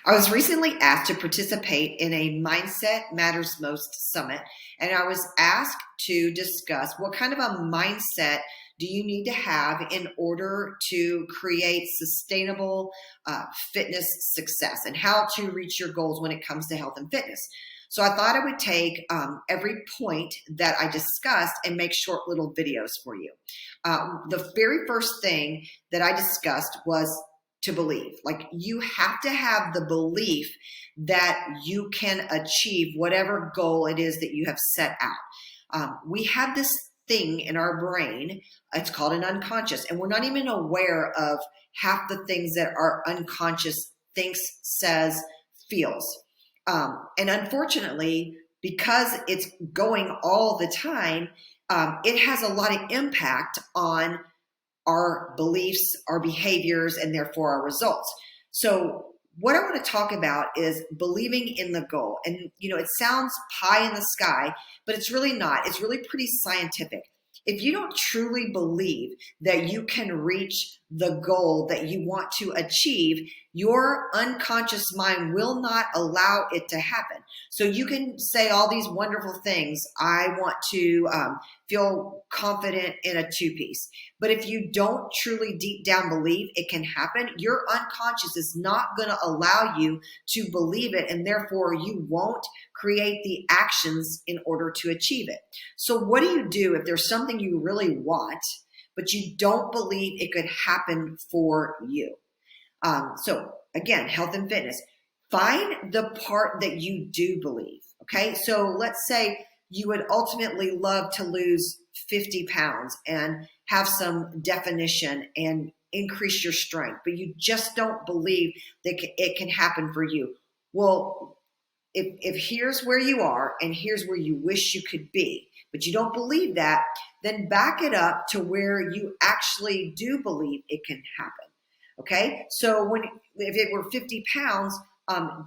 I was recently asked to participate in a Mindset Matters Most summit, and I was asked to discuss what kind of a mindset do you need to have in order to create sustainable fitness success and how to reach your goals when it comes to health and fitness. So I thought I would take every point that I discussed and make short little videos for you. The very first thing that I discussed was to believe. Like, you have to have the belief that you can achieve whatever goal it is that you have set out. We have this thing in our brain, it's called an unconscious, and we're not even aware of half the things that our unconscious thinks, says, feels. And unfortunately, because it's going all the time, it has a lot of impact on our beliefs, our behaviors, and therefore our results. So what I want to talk about is believing in the goal. And, it sounds pie in the sky, but it's really not. It's really pretty scientific. If you don't truly believe that you can reach the goal that you want to achieve, your unconscious mind will not allow it to happen. So you can say all these wonderful things. I want to feel confident in a two-piece. But if you don't truly deep down believe it can happen, your unconscious is not going to allow you to believe it, and therefore you won't create the actions in order to achieve it. So what do you do if there's something you really want, but you don't believe it could happen for you? So again, health and fitness. Find the part that you do believe, okay? So let's say you would ultimately love to lose 50 pounds and have some definition and increase your strength, but you just don't believe that it can happen for you. Well, if here's where you are and here's where you wish you could be, but you don't believe that, then back it up to where you actually do believe it can happen. Okay, so if it were 50 pounds,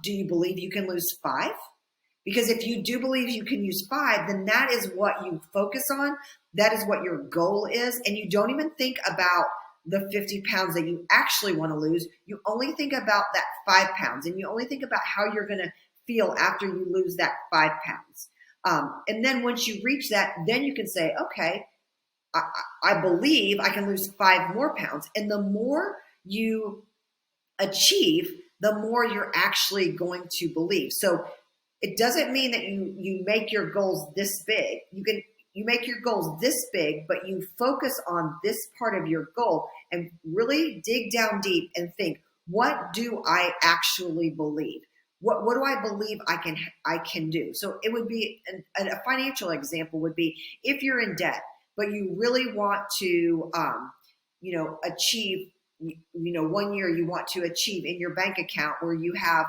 do you believe you can lose 5? Because if you do believe you can use 5, then that is what you focus on. That is what your goal is. And you don't even think about the 50 pounds that you actually want to lose. You only think about that 5 pounds, and you only think about how you're going to feel after you lose that 5 pounds. And then once you reach that, then you can say, okay, I believe I can lose 5 more pounds. And the more you achieve, the more you're actually going to believe. So it doesn't mean that you make your goals this big. You make your goals this big, but you focus on this part of your goal and really dig down deep and think, what do I actually believe? What do I believe I can do? So it would be a financial example would be if you're in debt, but you really want to achieve, 1 year you want to achieve in your bank account where you have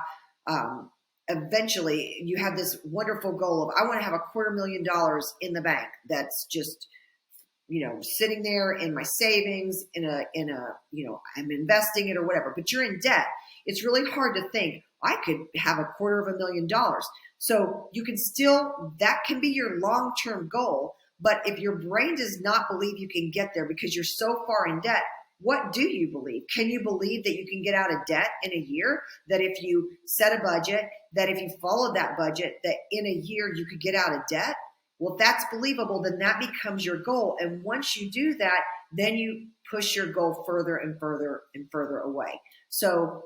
eventually you have this wonderful goal of, I want to have $250,000 in the bank that's just sitting there in my savings in a I'm investing it or whatever, but you're in debt. It's really hard to think I could have $250,000. So you can still, that can be your long-term goal. But if your brain does not believe you can get there because you're so far in debt, what do you believe? Can you believe that you can get out of debt in a year? That if you set a budget, that if you followed that budget, that in a year you could get out of debt? Well, if that's believable, then that becomes your goal. And once you do that, then you push your goal further and further and further away. So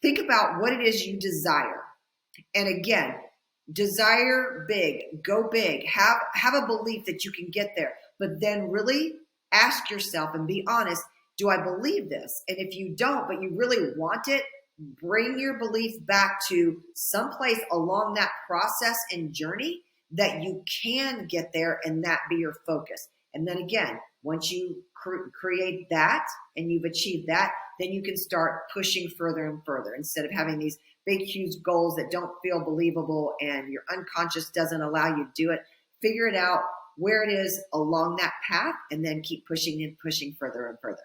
think about what it is you desire. And again, desire big, go big, have a belief that you can get there, but then really ask yourself and be honest, do I believe this? And if you don't, but you really want it, bring your belief back to someplace along that process and journey that you can get there, and that be your focus. And then again, once you create that and you've achieved that, then you can start pushing further and further instead of having these big, huge goals that don't feel believable and your unconscious doesn't allow you to do it. Figure it out where it is along that path and then keep pushing and pushing further and further.